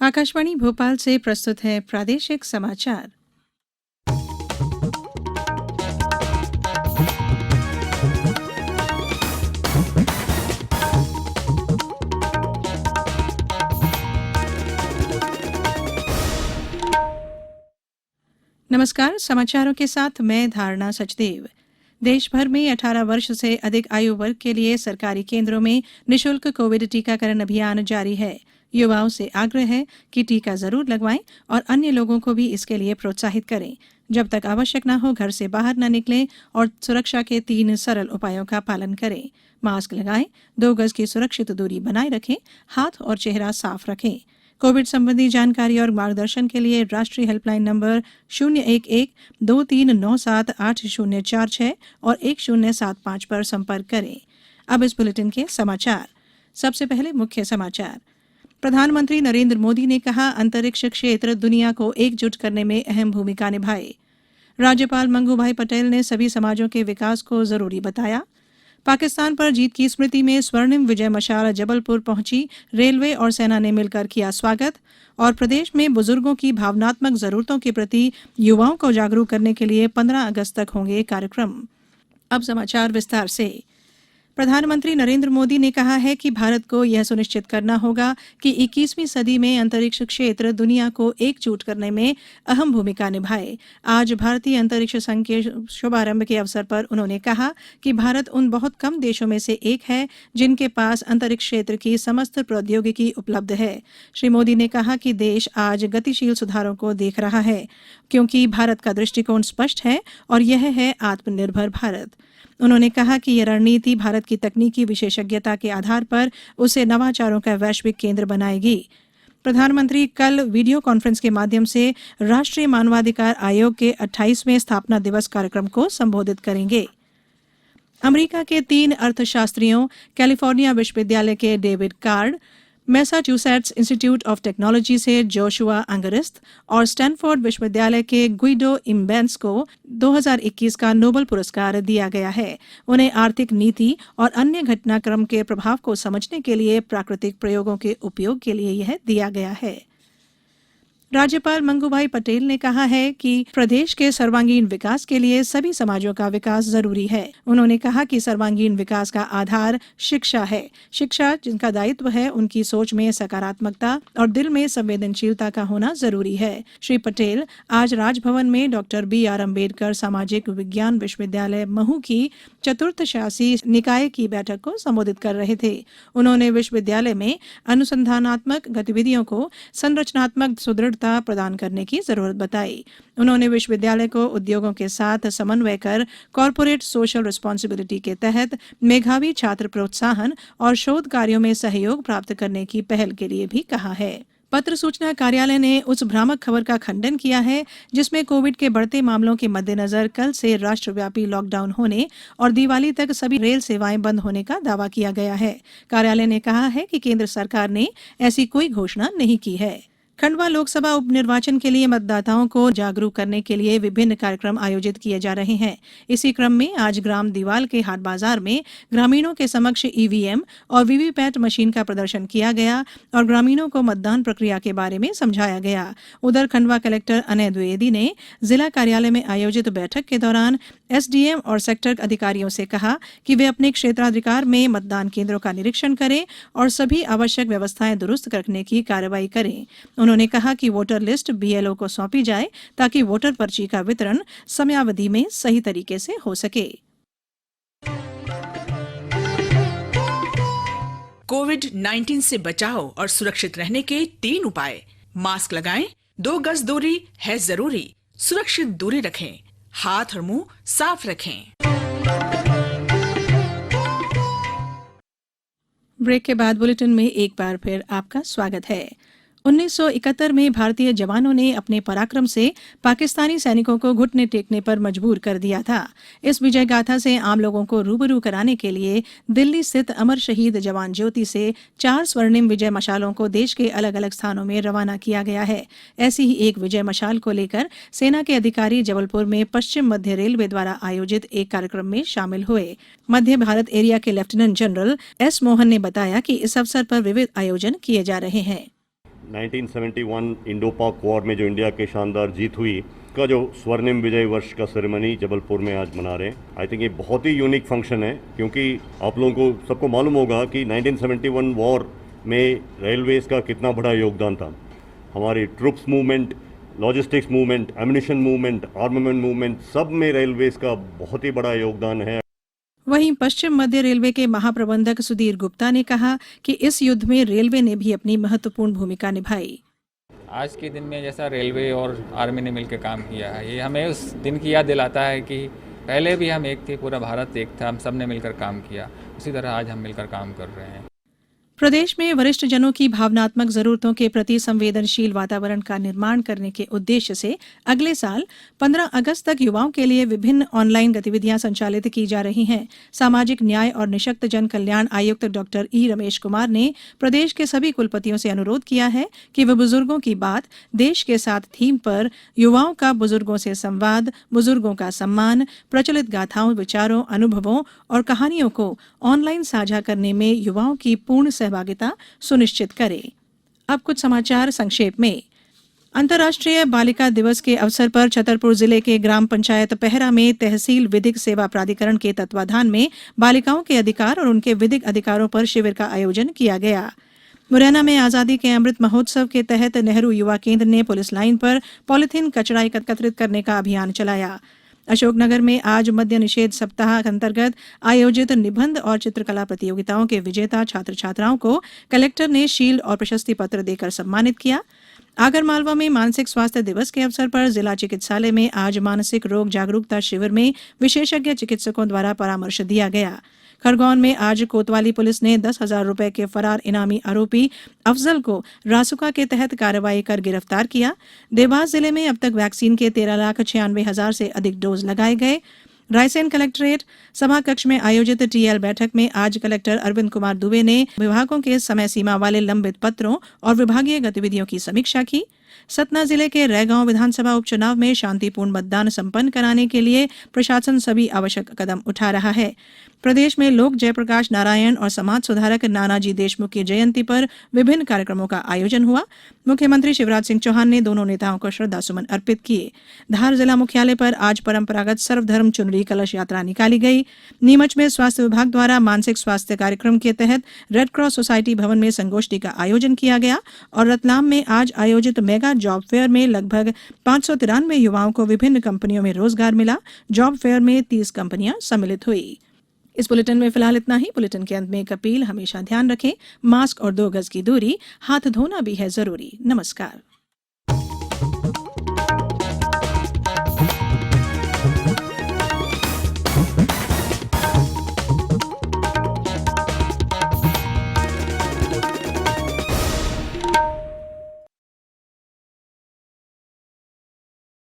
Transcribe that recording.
आकाशवाणी भोपाल से प्रस्तुत है प्रादेशिक समाचार। नमस्कार, समाचारों के साथ मैं धारणा सचदेव। देश भर में 18 वर्ष से अधिक आयु वर्ग के लिए सरकारी केंद्रों में निःशुल्क कोविड टीकाकरण अभियान जारी है। युवाओं से आग्रह है कि टीका जरूर लगवाएं और अन्य लोगों को भी इसके लिए प्रोत्साहित करें। जब तक आवश्यक न हो, घर से बाहर न निकलें और सुरक्षा के 3 सरल उपायों का पालन करें। मास्क लगाएं, 2 गज की सुरक्षित दूरी बनाए रखें, हाथ और चेहरा साफ रखें। कोविड संबंधी जानकारी और मार्गदर्शन के लिए राष्ट्रीय हेल्पलाइन नंबर 011-2397-8046 और 1075 पर संपर्क करें। अब इस बुलेटिन के समाचार। सबसे पहले मुख्य समाचार। प्रधानमंत्री नरेंद्र मोदी ने कहा, अंतरिक्ष क्षेत्र दुनिया को एकजुट करने में अहम भूमिका निभाए। राज्यपाल मंगूभाई पटेल ने सभी समाजों के विकास को जरूरी बताया। पाकिस्तान पर जीत की स्मृति में स्वर्णिम विजय मशाल जबलपुर पहुंची, रेलवे और सेना ने मिलकर किया स्वागत। और प्रदेश में बुजुर्गों की भावनात्मक जरूरतों के प्रति युवाओं को जागरूक करने के लिए 15 अगस्त तक होंगे कार्यक्रम। अब समाचार विस्तार से। प्रधानमंत्री नरेंद्र मोदी ने कहा है कि भारत को यह सुनिश्चित करना होगा कि 21वीं सदी में अंतरिक्ष क्षेत्र दुनिया को एकजुट करने में अहम भूमिका निभाए। आज भारतीय अंतरिक्ष संघ के शुभारंभ के अवसर पर उन्होंने कहा कि भारत उन बहुत कम देशों में से एक है जिनके पास अंतरिक्ष क्षेत्र की समस्त प्रौद्योगिकी उपलब्ध है। श्री मोदी ने कहा कि देश आज गतिशील सुधारों को देख रहा है, क्योंकि भारत का दृष्टिकोण स्पष्ट है और यह है आत्मनिर्भर भारत। उन्होंने कहा कि यह रणनीति भारत की तकनीकी विशेषज्ञता के आधार पर उसे नवाचारों का वैश्विक केंद्र बनाएगी। प्रधानमंत्री कल वीडियो कॉन्फ्रेंस के माध्यम से राष्ट्रीय मानवाधिकार आयोग के 28वें स्थापना दिवस कार्यक्रम को संबोधित करेंगे। अमेरिका के 3 अर्थशास्त्रियों, कैलिफोर्निया विश्वविद्यालय के David card, Massachusetts institute of technology से जोशुआ अंगरिस्त और स्टैनफोर्ड विश्वविद्यालय के गुइडो इम्बेंस को 2021 का नोबेल पुरस्कार दिया गया है। उन्हें आर्थिक नीति और अन्य घटनाक्रम के प्रभाव को समझने के लिए प्राकृतिक प्रयोगों के उपयोग के लिए यह दिया गया है। राज्यपाल मंगूभाई पटेल ने कहा है कि प्रदेश के सर्वांगीण विकास के लिए सभी समाजों का विकास जरूरी है। उन्होंने कहा कि सर्वांगीण विकास का आधार शिक्षा है। शिक्षा जिनका दायित्व है, उनकी सोच में सकारात्मकता और दिल में संवेदनशीलता का होना जरूरी है। श्री पटेल आज राजभवन में डॉक्टर BR अम्बेडकर सामाजिक विज्ञान विश्वविद्यालय महू की 4th शासी निकाय की बैठक को संबोधित कर रहे थे। उन्होंने विश्वविद्यालय में अनुसंधानात्मक गतिविधियों को संरचनात्मक सुदृढ़ता प्रदान करने की जरूरत बताई। उन्होंने विश्वविद्यालय को उद्योगों के साथ समन्वय कर कॉर्पोरेट सोशल रिस्पांसिबिलिटी के तहत मेधावी छात्र प्रोत्साहन और शोध कार्यों में सहयोग प्राप्त करने की पहल के लिए भी कहा है। पत्र सूचना कार्यालय ने उस भ्रामक खबर का खंडन किया है जिसमें कोविड के बढ़ते मामलों के मद्देनजर कल से राष्ट्रव्यापी लॉकडाउन होने और दिवाली तक सभी रेल सेवाएं बंद होने का दावा किया गया है। कार्यालय ने कहा है कि केंद्र सरकार ने ऐसी कोई घोषणा नहीं की है। खंडवा लोकसभा उपनिर्वाचन के लिए मतदाताओं को जागरूक करने के लिए विभिन्न कार्यक्रम आयोजित किए जा रहे हैं। इसी क्रम में आज ग्राम दीवाल के हाट बाजार में ग्रामीणों के समक्ष EVM और वीवीपैट मशीन का प्रदर्शन किया गया और ग्रामीणों को मतदान प्रक्रिया के बारे में समझाया गया। उधर खंडवा कलेक्टर अनय द्विवेदी ने जिला कार्यालय में आयोजित बैठक के दौरान SDM और सेक्टर अधिकारियों से कहा कि वे अपने क्षेत्राधिकार में मतदान केंद्रों का निरीक्षण करें और सभी आवश्यक व्यवस्थाएं दुरुस्त रखने की कार्रवाई करें। उन्होंने कहा कि वोटर लिस्ट BLO को सौंपी जाए ताकि वोटर पर्ची का वितरण समयावधि में सही तरीके से हो सके। कोविड-19 से बचाव और सुरक्षित रहने के 3 उपाय। मास्क लगाएं, 2 गज दूरी है जरूरी, सुरक्षित दूरी रखें, हाथ और मुंह साफ रखें। ब्रेक के बाद बुलेटिन में एक बार फिर आपका स्वागत है। 1971 में भारतीय जवानों ने अपने पराक्रम से पाकिस्तानी सैनिकों को घुटने टेकने पर मजबूर कर दिया था। इस विजय गाथा से आम लोगों को रूबरू कराने के लिए दिल्ली स्थित अमर शहीद जवान ज्योति से 4 स्वर्णिम विजय मशालों को देश के अलग अलग स्थानों में रवाना किया गया है। ऐसी ही एक विजय मशाल को लेकर सेना के अधिकारी जबलपुर में पश्चिम मध्य रेलवे द्वारा आयोजित एक कार्यक्रम में शामिल हुए। मध्य भारत एरिया के लेफ्टिनेंट जनरल S मोहन ने बताया कि इस अवसर पर विविध आयोजन किए जा रहे हैं। 1971 इंडो पाक वॉर में जो इंडिया के शानदार जीत हुई का जो स्वर्णिम विजय वर्ष का सेरेमनी जबलपुर में आज मना रहे हैं। आई थिंक ये बहुत ही यूनिक फंक्शन है, क्योंकि आप लोगों को सबको मालूम होगा कि 1971 वॉर में रेलवेज का कितना बड़ा योगदान था। हमारी troops movement, logistics movement, ammunition movement, armament movement, सब में रेलवेज का बहुत ही बड़ा योगदान है। वहीं पश्चिम मध्य रेलवे के महाप्रबंधक सुधीर गुप्ता ने कहा कि इस युद्ध में रेलवे ने भी अपनी महत्वपूर्ण भूमिका निभाई। आज के दिन में जैसा रेलवे और आर्मी ने मिलकर काम किया है, ये हमें उस दिन की याद दिलाता है कि पहले भी हम एक थे, पूरा भारत एक था, हम सब ने मिलकर काम किया। उसी तरह आज हम मिलकर काम कर रहे हैं। प्रदेश में वरिष्ठ जनों की भावनात्मक जरूरतों के प्रति संवेदनशील वातावरण का निर्माण करने के उद्देश्य से अगले साल 15 अगस्त तक युवाओं के लिए विभिन्न ऑनलाइन गतिविधियां संचालित की जा रही हैं। सामाजिक न्याय और निःशक्त जन कल्याण आयुक्त डॉक्टर ई रमेश कुमार ने प्रदेश के सभी कुलपतियों से अनुरोध किया है कि वे बुजुर्गों की बात देश के साथ थीम पर युवाओं का बुजुर्गों से संवाद, बुजुर्गों का सम्मान, प्रचलित गाथाओं, विचारों, अनुभवों और कहानियों को ऑनलाइन साझा करने में युवाओं की पूर्ण सहभागिता सुनिश्चित करें। अब कुछ समाचार संक्षेप में। अंतर्राष्ट्रीय बालिका दिवस के अवसर पर छतरपुर जिले के ग्राम पंचायत पहरा में तहसील विधिक सेवा प्राधिकरण के तत्वाधान में बालिकाओं के अधिकार और उनके विधिक अधिकारों पर शिविर का आयोजन किया गया। मुरैना में आजादी के अमृत महोत्सव के तहत नेहरू युवा केंद्र ने पुलिस लाइन पर पॉलिथीन कचरा एकत्रित करने का अभियान चलाया। अशोकनगर में आज मद्य निषेध सप्ताह अंतर्गत आयोजित निबंध और चित्रकला प्रतियोगिताओं के विजेता छात्र छात्राओं को कलेक्टर ने शील्ड और प्रशस्ति पत्र देकर सम्मानित किया। आगरमालवा में मानसिक स्वास्थ्य दिवस के अवसर पर जिला चिकित्सालय में आज मानसिक रोग जागरूकता शिविर में विशेषज्ञ चिकित्सकों द्वारा परामर्श दिया गया। खरगोन में आज कोतवाली पुलिस ने 10,000 रुपए के फरार इनामी आरोपी अफजल को रासुका के तहत कार्रवाई कर गिरफ्तार किया। देवास जिले में अब तक वैक्सीन के 13,96,000 से अधिक डोज लगाए गए। रायसेन कलेक्ट्रेट सभा कक्ष में आयोजित टीएल बैठक में आज कलेक्टर अरविंद कुमार दुबे ने विभागों के समय सीमा वाले लंबित पत्रों और विभागीय गतिविधियों की समीक्षा की। सतना जिले के रैगांव विधानसभा उपचुनाव में शांतिपूर्ण मतदान संपन्न कराने के लिए प्रशासन सभी आवश्यक कदम उठा रहा है। प्रदेश में लोक जयप्रकाश नारायण और समाज सुधारक नानाजी देशमुख की जयंती पर विभिन्न कार्यक्रमों का आयोजन हुआ। मुख्यमंत्री शिवराज सिंह चौहान ने दोनों नेताओं को श्रद्धासुमन अर्पित किए। धार जिला मुख्यालय पर आज परंपरागत सर्वधर्म चुनरी कलश यात्रा निकाली गई। नीमच में स्वास्थ्य विभाग द्वारा मानसिक स्वास्थ्य कार्यक्रम के तहत रेड क्रॉस सोसाइटी भवन में संगोष्ठी का आयोजन किया गया और रतलाम में आज आयोजित मेगा जॉब फेयर में लगभग 593 युवाओं को विभिन्न कंपनियों में रोजगार मिला। जॉब फेयर में 30 कंपनियां सम्मिलित हुई। इस बुलेटिन में फिलहाल इतना ही। बुलेटिन के अंत में एक अपील, हमेशा ध्यान रखें, मास्क और 2 गज की दूरी, हाथ धोना भी है जरूरी। नमस्कार।